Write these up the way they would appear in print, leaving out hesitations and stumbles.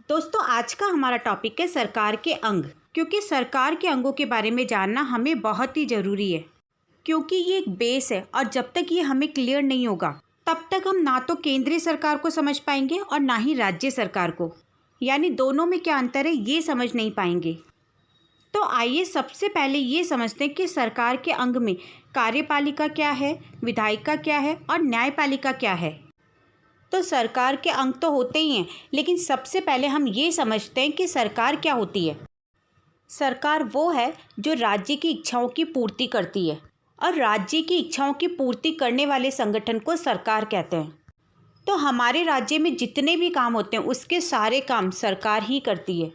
दोस्तों, आज का हमारा टॉपिक है सरकार के अंग। क्योंकि सरकार के अंगों के बारे में जानना हमें बहुत ही ज़रूरी है, क्योंकि ये एक बेस है और जब तक ये हमें क्लियर नहीं होगा तब तक हम ना तो केंद्रीय सरकार को समझ पाएंगे और ना ही राज्य सरकार को, यानी दोनों में क्या अंतर है ये समझ नहीं पाएंगे। तो आइए सबसे पहले ये समझते हैं कि सरकार के अंग में कार्यपालिका क्या है, विधायिका क्या है और न्यायपालिका क्या है। तो सरकार के अंग तो होते ही हैं, लेकिन सबसे पहले हम ये समझते हैं कि सरकार क्या होती है। सरकार वो है जो राज्य की इच्छाओं की पूर्ति करती है, और राज्य की इच्छाओं की पूर्ति करने वाले संगठन को सरकार कहते हैं। तो हमारे राज्य में जितने भी काम होते हैं उसके सारे काम सरकार ही करती है।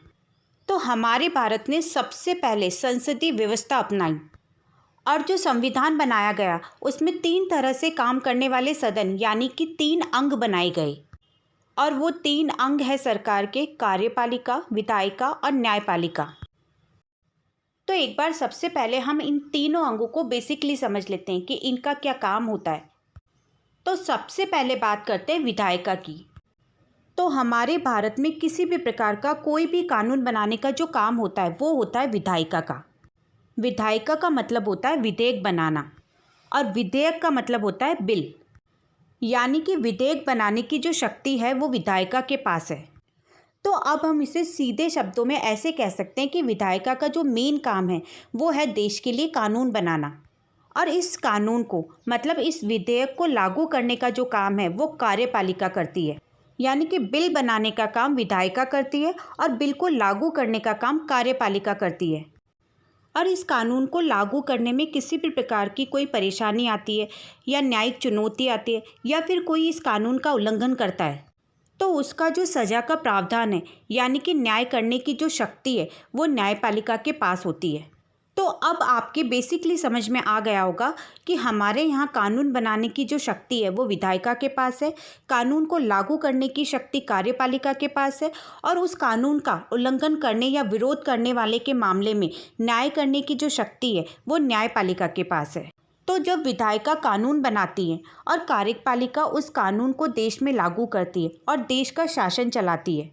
तो हमारे भारत ने सबसे पहले संसदीय व्यवस्था अपनाई, और जो संविधान बनाया गया उसमें 3 तरह से काम करने वाले सदन यानी कि 3 अंग बनाए गए, और वो 3 अंग है सरकार के कार्यपालिका, विधायिका और न्यायपालिका। तो एक बार सबसे पहले हम इन तीनों अंगों को बेसिकली समझ लेते हैं कि इनका क्या काम होता है। तो सबसे पहले बात करते हैं विधायिका की। तो हमारे भारत में किसी भी प्रकार का कोई भी कानून बनाने का जो काम होता है वो होता है विधायिका का। विधायिका का मतलब होता है विधेयक बनाना, और विधेयक का मतलब होता है बिल, यानी कि विधेयक बनाने की जो शक्ति है वो विधायिका के पास है। तो अब हम इसे सीधे शब्दों में ऐसे कह सकते हैं कि विधायिका का जो मेन काम है वो है देश के लिए कानून बनाना, और इस कानून को मतलब इस विधेयक को लागू करने का जो काम है वो कार्यपालिका करती है। यानी कि बिल बनाने का काम विधायिका करती है और बिल को लागू करने का काम कार्यपालिका करती है। और इस कानून को लागू करने में किसी भी प्रकार की कोई परेशानी आती है या न्यायिक चुनौती आती है या फिर कोई इस कानून का उल्लंघन करता है, तो उसका जो सज़ा का प्रावधान है यानी कि न्याय करने की जो शक्ति है वो न्यायपालिका के पास होती है। तो अब आपके बेसिकली समझ में आ गया होगा कि हमारे यहाँ कानून बनाने की जो शक्ति है वो विधायिका के पास है, कानून को लागू करने की शक्ति कार्यपालिका के पास है, और उस कानून का उल्लंघन करने या विरोध करने वाले के मामले में न्याय करने की जो शक्ति है वो न्यायपालिका के पास है। तो जब विधायिका कानून बनाती है और कार्यपालिका उस कानून को देश में लागू करती है और देश का शासन चलाती है,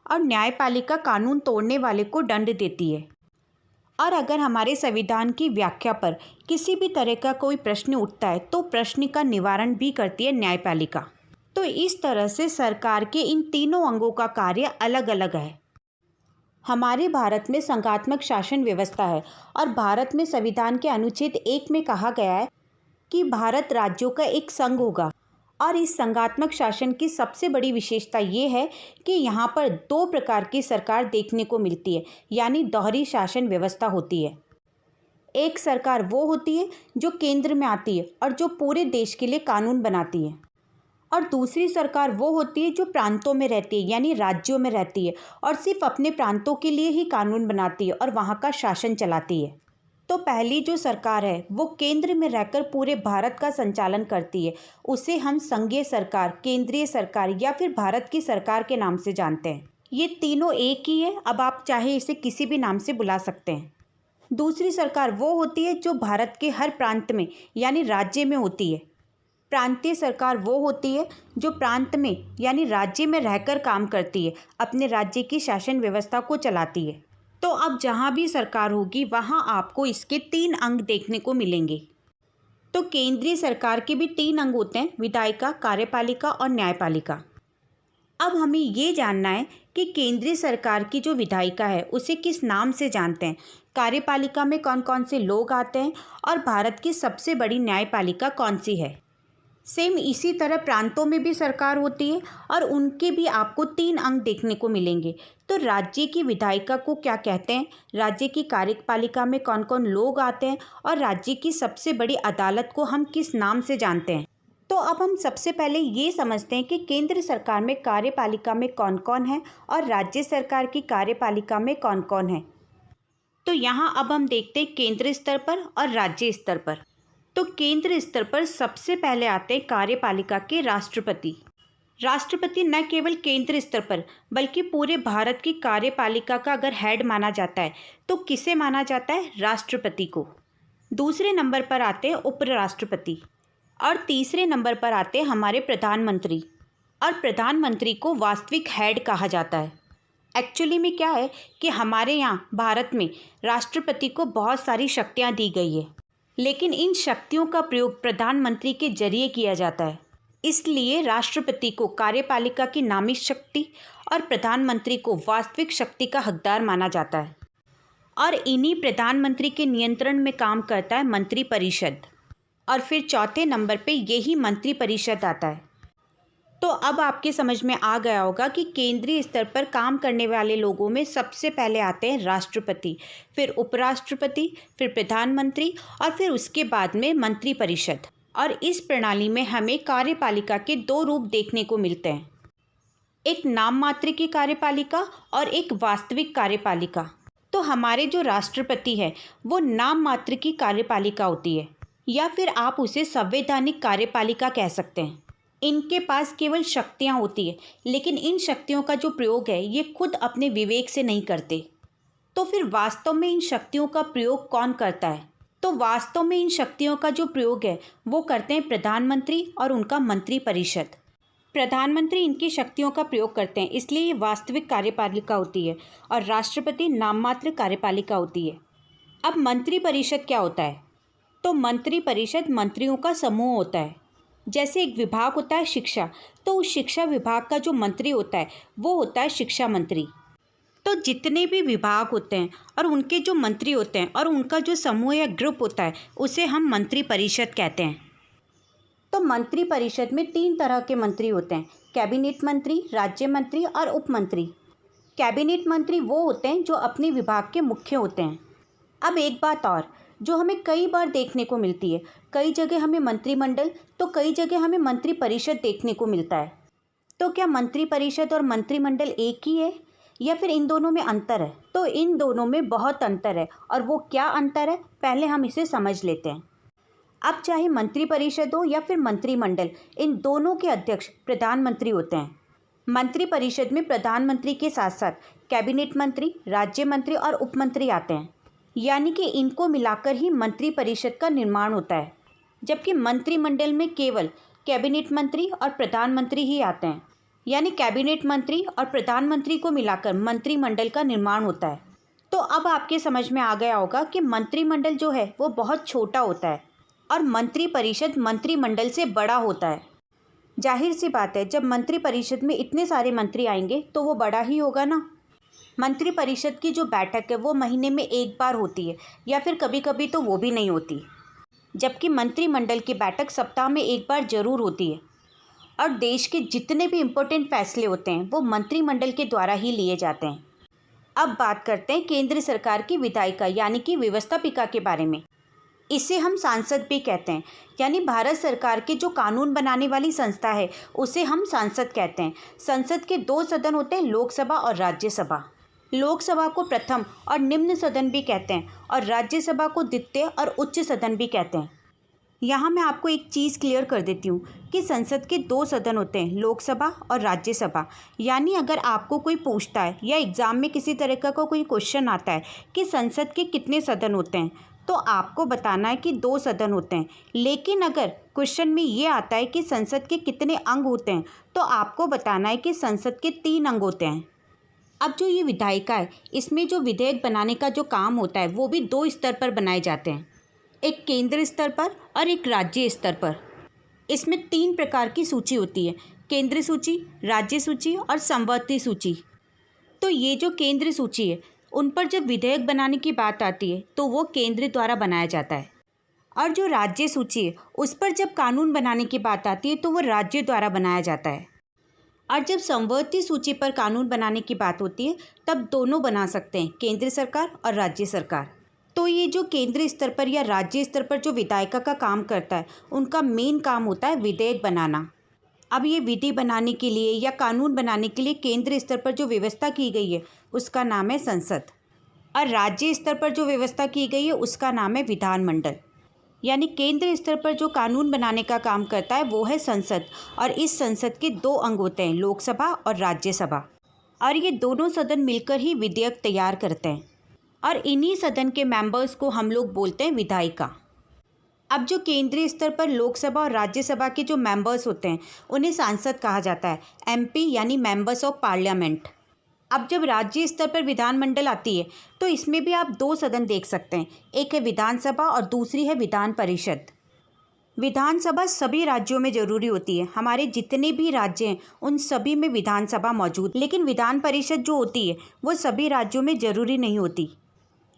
और न्यायपालिका कानून तोड़ने वाले को दंड देती है। और अगर हमारे संविधान की व्याख्या पर किसी भी तरह का कोई प्रश्न उठता है तो प्रश्न का निवारण भी करती है न्यायपालिका। तो इस तरह से सरकार के इन तीनों अंगों का कार्य अलग अलग है। हमारे भारत में संघात्मक शासन व्यवस्था है, और भारत में संविधान के अनुच्छेद 1 में कहा गया है कि भारत राज्यों का एक संघ होगा। और इस संघात्मक शासन की सबसे बड़ी विशेषता ये है कि यहाँ पर 2 प्रकार की सरकार देखने को मिलती है, यानी दोहरी शासन व्यवस्था होती है। एक सरकार वो होती है जो केंद्र में आती है और जो पूरे देश के लिए कानून बनाती है, और दूसरी सरकार वो होती है जो प्रांतों में रहती है यानी राज्यों में रहती है और सिर्फ अपने प्रांतों के लिए ही कानून बनाती है और वहाँ का शासन चलाती है। तो पहली जो सरकार है वो केंद्र में रहकर पूरे भारत का संचालन करती है, उसे हम संघीय सरकार, केंद्रीय सरकार या फिर भारत की सरकार के नाम से जानते हैं। ये तीनों एक ही है, अब आप चाहे इसे किसी भी नाम से बुला सकते हैं। दूसरी सरकार वो होती है जो भारत के हर प्रांत में यानी राज्य में होती है। प्रांतीय सरकार वो होती है जो प्रांत में यानी राज्य में रहकर काम करती है, अपने राज्य की शासन व्यवस्था को चलाती है। तो अब जहाँ भी सरकार होगी वहाँ आपको इसके 3 अंग देखने को मिलेंगे। तो केंद्रीय सरकार के भी 3 अंग होते हैं, विधायिका, कार्यपालिका और न्यायपालिका। अब हमें ये जानना है कि केंद्रीय सरकार की जो विधायिका है उसे किस नाम से जानते हैं, कार्यपालिका में कौन कौन से लोग आते हैं, और भारत की सबसे बड़ी न्यायपालिका कौन सी है। सेम इसी तरह प्रांतों में भी सरकार होती है और उनके भी आपको 3 अंग देखने को मिलेंगे। तो राज्य की विधायिका को क्या कहते हैं, राज्य की कार्यपालिका में कौन कौन लोग आते हैं, और राज्य की सबसे बड़ी अदालत को हम किस नाम से जानते हैं। तो अब हम सबसे पहले ये समझते हैं कि केंद्र सरकार में कार्यपालिका में कौन कौन है और राज्य सरकार की कार्यपालिका में कौन कौन है। तो यहाँ अब हम देखते हैं केंद्र स्तर पर और राज्य स्तर पर। तो केंद्र स्तर पर सबसे पहले आते हैं कार्यपालिका के राष्ट्रपति। राष्ट्रपति न केवल केंद्र स्तर पर बल्कि पूरे भारत की कार्यपालिका का अगर हेड माना जाता है तो किसे माना जाता है, राष्ट्रपति को। दूसरे नंबर पर आते हैं उपराष्ट्रपति, और तीसरे नंबर पर आते हैं हमारे प्रधानमंत्री। और प्रधानमंत्री को वास्तविक हेड कहा जाता है। एक्चुअली में क्या है कि हमारे यहाँ भारत में राष्ट्रपति को बहुत सारी शक्तियाँ दी गई है, लेकिन इन शक्तियों का प्रयोग प्रधानमंत्री के जरिए किया जाता है। इसलिए राष्ट्रपति को कार्यपालिका की नामित शक्ति और प्रधानमंत्री को वास्तविक शक्ति का हकदार माना जाता है। और इन्हीं प्रधानमंत्री के नियंत्रण में काम करता है मंत्रिपरिषद, और फिर चौथे नंबर पे यही मंत्रिपरिषद आता है। तो अब आपके समझ में आ गया होगा कि केंद्रीय स्तर पर काम करने वाले लोगों में सबसे पहले आते हैं राष्ट्रपति, फिर उपराष्ट्रपति, फिर प्रधानमंत्री और फिर उसके बाद में मंत्रिपरिषद। और इस प्रणाली में हमें कार्यपालिका के दो रूप देखने को मिलते हैं, एक नाम मात्र की कार्यपालिका और एक वास्तविक कार्यपालिका। तो हमारे जो राष्ट्रपति है वो नाम मात्र की कार्यपालिका होती है, या फिर आप उसे संवैधानिक कार्यपालिका कह सकते हैं। इनके पास केवल शक्तियाँ होती है, लेकिन इन शक्तियों का जो प्रयोग है ये खुद अपने विवेक से नहीं करते। तो फिर वास्तव में इन शक्तियों का प्रयोग कौन करता है? तो वास्तव में इन शक्तियों का जो प्रयोग है वो करते हैं प्रधानमंत्री और उनका मंत्रिपरिषद। प्रधानमंत्री इनकी शक्तियों का प्रयोग करते हैं, इसलिए ये वास्तविक कार्यपालिका होती है, और राष्ट्रपति नाममात्र कार्यपालिका होती है। अब मंत्रिपरिषद क्या होता है? तो मंत्रिपरिषद मंत्रियों का समूह होता है। जैसे एक विभाग होता है शिक्षा, तो उस शिक्षा विभाग का जो मंत्री होता है वो होता है शिक्षा मंत्री। तो जितने भी विभाग होते हैं और उनके जो मंत्री होते हैं और उनका जो समूह या ग्रुप होता है उसे हम मंत्रिपरिषद कहते हैं। तो मंत्रिपरिषद में 3 तरह के मंत्री होते हैं, कैबिनेट मंत्री, राज्य मंत्री और उप मंत्री। कैबिनेट मंत्री वो होते हैं जो अपने विभाग के मुख्य होते हैं। अब एक बात और जो हमें कई बार देखने को मिलती है, कई जगह हमें मंत्रिमंडल तो कई जगह हमें मंत्रिपरिषद देखने को मिलता है। तो क्या मंत्रिपरिषद और मंत्रिमंडल एक ही है या फिर इन दोनों में अंतर है? तो इन दोनों में बहुत अंतर है, और वो क्या अंतर है पहले हम इसे समझ लेते हैं। अब चाहे मंत्रिपरिषद हो या फिर मंत्रिमंडल, इन दोनों के अध्यक्ष प्रधानमंत्री होते हैं। मंत्रिपरिषद में प्रधानमंत्री के साथ साथ कैबिनेट मंत्री, राज्य मंत्री और उप मंत्री आते हैं, यानी कि इनको मिलाकर ही मंत्रिपरिषद का निर्माण होता है। जबकि मंत्रिमंडल में केवल कैबिनेट मंत्री और प्रधानमंत्री ही आते हैं, यानी कैबिनेट मंत्री और प्रधानमंत्री को मिलाकर मंत्रिमंडल का निर्माण होता है। तो अब आपके समझ में आ गया होगा कि मंत्रिमंडल जो है वो बहुत छोटा होता है और मंत्रिपरिषद मंत्रिमंडल से बड़ा होता है। जाहिर सी बात है, जब मंत्रिपरिषद में इतने सारे मंत्री आएंगे तो वो बड़ा ही होगा ना। मंत्रिपरिषद की जो बैठक है वो महीने में एक बार होती है, या फिर कभी कभी तो वो भी नहीं होती। जबकि मंत्रिमंडल की बैठक सप्ताह में एक बार जरूर होती है, और देश के जितने भी इम्पोर्टेंट फैसले होते हैं वो मंत्रिमंडल के द्वारा ही लिए जाते हैं। अब बात करते हैं केंद्र सरकार की विधायिका यानी कि व्यवस्थापिका के बारे में। इसे हम सांसद भी कहते हैं, यानी भारत सरकार के जो कानून बनाने वाली संस्था है उसे हम सांसद कहते हैं। संसद के 2 सदन होते हैं, लोकसभा और राज्यसभा। लोकसभा को प्रथम और निम्न सदन भी कहते हैं, और राज्यसभा को द्वितीय और उच्च सदन भी कहते हैं। यहाँ मैं आपको एक चीज़ क्लियर कर देती हूँ कि संसद के 2 सदन होते हैं, लोकसभा और राज्यसभा। यानी अगर आपको कोई पूछता है या एग्ज़ाम में किसी तरह का कोई क्वेश्चन आता है कि संसद के कितने सदन होते हैं, तो आपको बताना है कि 2 सदन होते हैं। लेकिन अगर क्वेश्चन में ये आता है कि संसद के कितने अंग होते हैं, तो आपको बताना है कि संसद के 3 अंग होते हैं। अब जो ये विधायिका है, इसमें जो विधेयक बनाने का जो काम होता है वो भी 2 स्तर पर बनाए जाते हैं, एक केंद्र स्तर पर और एक राज्य स्तर पर। इसमें 3 प्रकार की सूची होती है, केंद्र सूची, राज्य सूची और समवर्ती सूची। तो ये जो केंद्र सूची है उन पर जब विधेयक बनाने की बात आती है तो वो केंद्र द्वारा बनाया जाता है, और जो राज्य सूची है उस पर जब कानून बनाने की बात आती है तो वो राज्य द्वारा बनाया जाता है। और जब समवर्ती सूची पर कानून बनाने की बात होती है तब दोनों बना सकते हैं, केंद्र सरकार और राज्य सरकार। तो ये जो केंद्र स्तर पर या राज्य स्तर पर जो विधायिका का काम करता है, उनका मेन काम होता है विधेयक बनाना। अब ये विधि बनाने के लिए या कानून बनाने के लिए केंद्र स्तर पर जो व्यवस्था की गई है उसका नाम है संसद, और राज्य स्तर पर जो व्यवस्था की गई है उसका नाम है विधानमंडल। यानी केंद्र स्तर पर जो कानून बनाने का काम करता है वो है संसद, और इस संसद के 2 अंग होते हैं, लोकसभा और राज्यसभा, और ये दोनों सदन मिलकर ही विधेयक तैयार करते हैं, और इन्हीं सदन के मेंबर्स को हम लोग बोलते हैं विधायिका। अब जो केंद्रीय स्तर पर लोकसभा और राज्यसभा के जो मेंबर्स होते हैं उन्हें सांसद कहा जाता है, MP यानी मेंबर्स ऑफ पार्लियामेंट। अब जब राज्य स्तर पर विधानमंडल आती है तो इसमें भी आप दो सदन देख सकते हैं, एक है विधानसभा और दूसरी है विधान परिषद। विधानसभा सभी राज्यों में ज़रूरी होती है, हमारे जितने भी राज्य हैं उन सभी में विधानसभा मौजूद, लेकिन विधान परिषद जो होती है वो सभी राज्यों में ज़रूरी नहीं होती।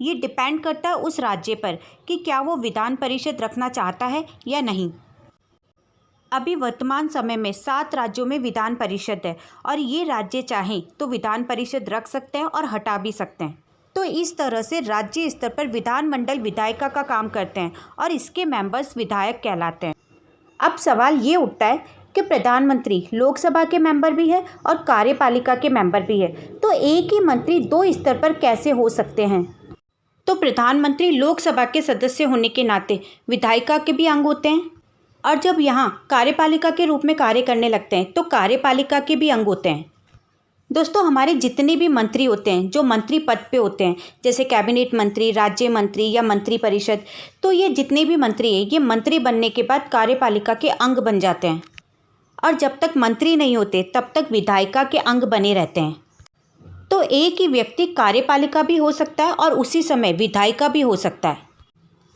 ये डिपेंड करता है उस राज्य पर कि क्या वो विधान परिषद रखना चाहता है या नहीं। अभी वर्तमान समय में 7 राज्यों में विधान परिषद है और ये राज्य चाहें तो विधान परिषद रख सकते हैं और हटा भी सकते हैं। तो इस तरह से राज्य स्तर पर विधानमंडल विधायिका का काम करते हैं और इसके मेंबर्स विधायक कहलाते हैं। अब सवाल ये उठता है कि प्रधानमंत्री लोकसभा के मेंबर भी है और कार्यपालिका के मेंबर भी है, तो एक ही मंत्री 2 स्तर पर कैसे हो सकते हैं? तो प्रधानमंत्री लोकसभा के सदस्य होने के नाते विधायिका के भी अंग होते हैं और जब यहाँ कार्यपालिका के रूप में कार्य करने लगते हैं तो कार्यपालिका के भी अंग होते हैं। दोस्तों, हमारे जितने भी मंत्री होते हैं जो मंत्री पद पे होते हैं, जैसे कैबिनेट मंत्री, राज्य मंत्री या मंत्री परिषद, तो ये जितने भी मंत्री हैं ये मंत्री बनने के बाद कार्यपालिका के अंग बन जाते हैं और जब तक मंत्री नहीं होते तब तक विधायिका के अंग बने रहते हैं। तो एक ही व्यक्ति कार्यपालिका भी हो सकता है और उसी समय विधायिका भी हो सकता है।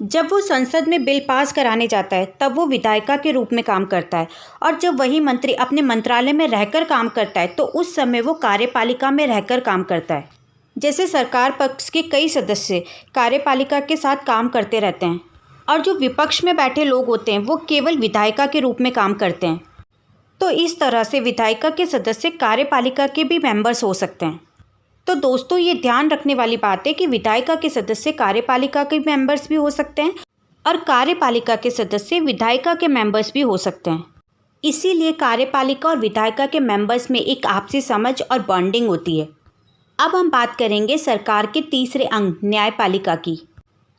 जब वो संसद में बिल पास कराने जाता है तब वो विधायिका के रूप में काम करता है और जब वही मंत्री अपने मंत्रालय में रहकर काम करता है तो उस समय वो कार्यपालिका में रहकर काम करता है। जैसे सरकार पक्ष के कई सदस्य कार्यपालिका के साथ काम करते रहते हैं और जो विपक्ष में बैठे लोग होते हैं वो केवल विधायिका के रूप में काम करते हैं। तो इस तरह से विधायिका के सदस्य कार्यपालिका के भी मेंबर्स हो सकते हैं। तो दोस्तों, ये ध्यान रखने वाली बात है कि विधायिका के सदस्य कार्यपालिका के मेंबर्स भी हो सकते हैं और कार्यपालिका के सदस्य विधायिका के मेंबर्स भी हो सकते हैं। इसीलिए कार्यपालिका और विधायिका के मेंबर्स में एक आपसी समझ और बॉन्डिंग होती है। अब हम बात करेंगे सरकार के तीसरे अंग न्यायपालिका की।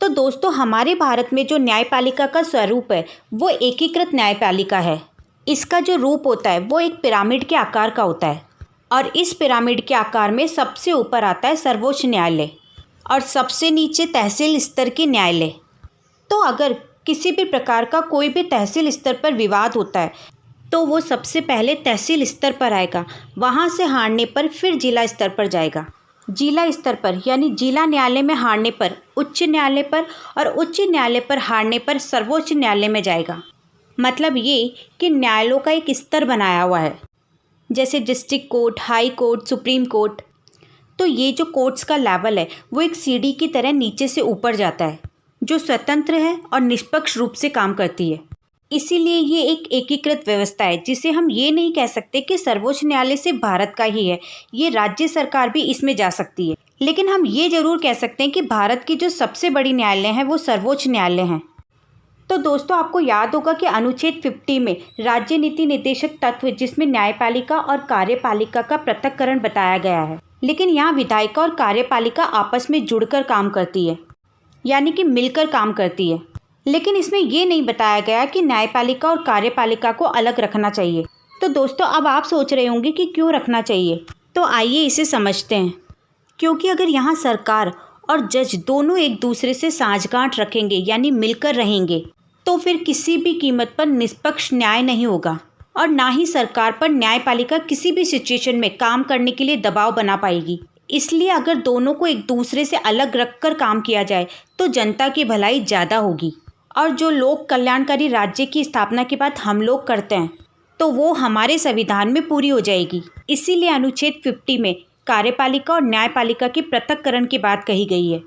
तो दोस्तों, हमारे भारत में जो न्यायपालिका का स्वरूप है वो एकीकृत न्यायपालिका है। इसका जो रूप होता है वो एक पिरामिड के आकार का होता है और इस पिरामिड के आकार में सबसे ऊपर आता है सर्वोच्च न्यायालय और सबसे नीचे तहसील स्तर के न्यायालय। तो अगर किसी भी प्रकार का कोई भी तहसील स्तर पर विवाद होता है तो वो सबसे पहले तहसील स्तर पर आएगा, वहाँ से हारने पर फिर जिला स्तर पर जाएगा। जिला स्तर पर यानी जिला न्यायालय में हारने पर उच्च न्यायालय पर और उच्च न्यायालय पर हारने पर सर्वोच्च न्यायालय में जाएगा। मतलब ये कि न्यायालयों का एक स्तर बनाया हुआ है, जैसे district court, high court, supreme court. तो ये जो कोर्ट्स का लेवल है वो एक सीढ़ी की तरह नीचे से ऊपर जाता है, जो स्वतंत्र है और निष्पक्ष रूप से काम करती है। इसीलिए ये एक एकीकृत व्यवस्था है जिसे हम ये नहीं कह सकते कि सर्वोच्च न्यायालय सिर्फ भारत का ही है, ये राज्य सरकार भी इसमें जा सकती है। लेकिन हम ये ज़रूर कह सकते हैं कि भारत की जो सबसे बड़ी न्यायालय है वो सर्वोच्च न्यायालय हैं। तो दोस्तों, आपको याद होगा कि अनुच्छेद 50 में राज्य नीति निर्देशक तत्व, जिसमें न्यायपालिका और कार्यपालिका का पृथक्करण बताया गया है, लेकिन यहाँ विधायिका और कार्यपालिका आपस में जुड़कर काम करती है, यानी कि मिलकर काम करती है। लेकिन इसमें ये नहीं बताया गया कि न्यायपालिका और कार्यपालिका को अलग रखना चाहिए। तो दोस्तों, अब आप सोच रहे होंगे कि क्यों रखना चाहिए, तो आइए इसे समझते हैं। क्योंकि अगर यहाँ सरकार और जज दोनों एक दूसरे से साझगांठ रखेंगे यानी मिलकर रहेंगे तो फिर किसी भी कीमत पर निष्पक्ष न्याय नहीं होगा और ना ही सरकार पर न्यायपालिका किसी भी सिचुएशन में काम करने के लिए दबाव बना पाएगी। इसलिए अगर दोनों को एक दूसरे से अलग रखकर काम किया जाए तो जनता की भलाई ज़्यादा होगी और जो लोक कल्याणकारी राज्य की स्थापना की बात हम लोग करते हैं तो वो हमारे संविधान में पूरी हो जाएगी। इसीलिए अनुच्छेद 50 में कार्यपालिका और न्यायपालिका के पृथक्करण की बात कही गई है।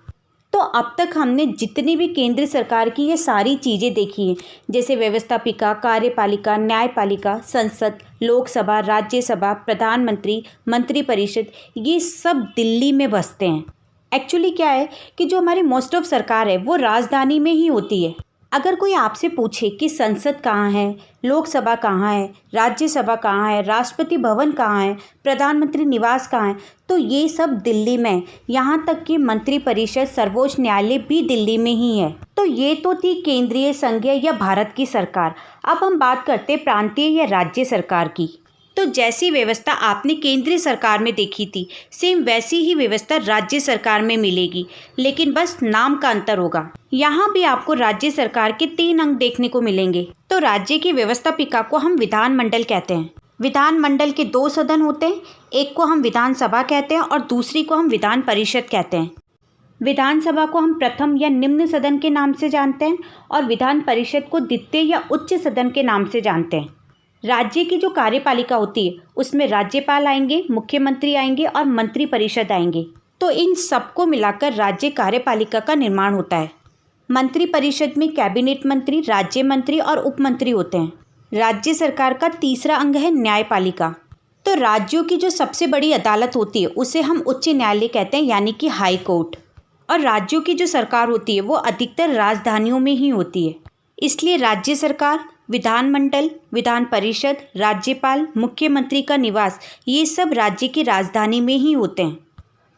तो अब तक हमने जितनी भी केंद्र सरकार की ये सारी चीज़ें देखी हैं, जैसे व्यवस्थापिका, कार्यपालिका, न्यायपालिका, संसद, लोकसभा, राज्यसभा, प्रधानमंत्री, मंत्रिपरिषद, ये सब दिल्ली में बसते हैं। एक्चुअली क्या है कि जो हमारी मोस्ट ऑफ सरकार है वो राजधानी में ही होती है। अगर कोई आपसे पूछे कि संसद कहाँ है, लोकसभा कहाँ है, राज्यसभा कहाँ है, राष्ट्रपति भवन कहाँ है, प्रधानमंत्री निवास कहाँ है, तो ये सब दिल्ली में। यहाँ तक कि मंत्रिपरिषद, सर्वोच्च न्यायालय भी दिल्ली में ही है। तो ये तो थी केंद्रीय, संघीय या भारत की सरकार। अब हम बात करते प्रांतीय या राज्य सरकार की। तो जैसी व्यवस्था आपने केंद्रीय सरकार में देखी थी, सेम वैसी ही व्यवस्था राज्य सरकार में मिलेगी, लेकिन बस नाम का अंतर होगा। यहाँ भी आपको राज्य सरकार के 3 अंग देखने को मिलेंगे। तो राज्य की व्यवस्थापिका को हम विधानमंडल कहते हैं विधानमंडल के दो सदन होते हैं, एक को हम विधानसभा कहते हैं और दूसरी को हम विधान परिषद कहते हैं। विधानसभा को हम प्रथम या निम्न सदन के नाम से जानते हैं और विधान परिषद को द्वितीय या उच्च सदन के नाम से जानते हैं। राज्य की जो कार्यपालिका होती है उसमें राज्यपाल आएंगे, मुख्यमंत्री आएंगे और मंत्री परिषद आएंगे। तो इन सबको मिलाकर राज्य कार्यपालिका का निर्माण होता है। मंत्री परिषद में कैबिनेट मंत्री, राज्य मंत्री और उप मंत्री होते हैं। राज्य सरकार का तीसरा अंग है न्यायपालिका। तो राज्यों की जो सबसे बड़ी अदालत होती है उसे हम उच्च न्यायालय कहते हैं, यानी कि हाई कोर्ट। और राज्यों की जो सरकार होती है वो अधिकतर राजधानियों में ही होती है। इसलिए राज्य सरकार, विधानमंडल, विधान परिषद, राज्यपाल, मुख्यमंत्री का निवास, ये सब राज्य की राजधानी में ही होते हैं।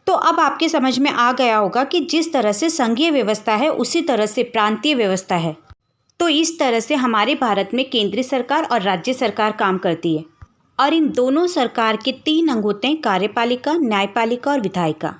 तो अब आपके समझ में आ गया होगा कि जिस तरह से संघीय व्यवस्था है उसी तरह से प्रांतीय व्यवस्था है। तो इस तरह से हमारे भारत में केंद्रीय सरकार और राज्य सरकार काम करती है। और इन दोनों सरकार के तीन अंग होते हैं, कार्यपालिका, न्यायपालिका और विधायिका।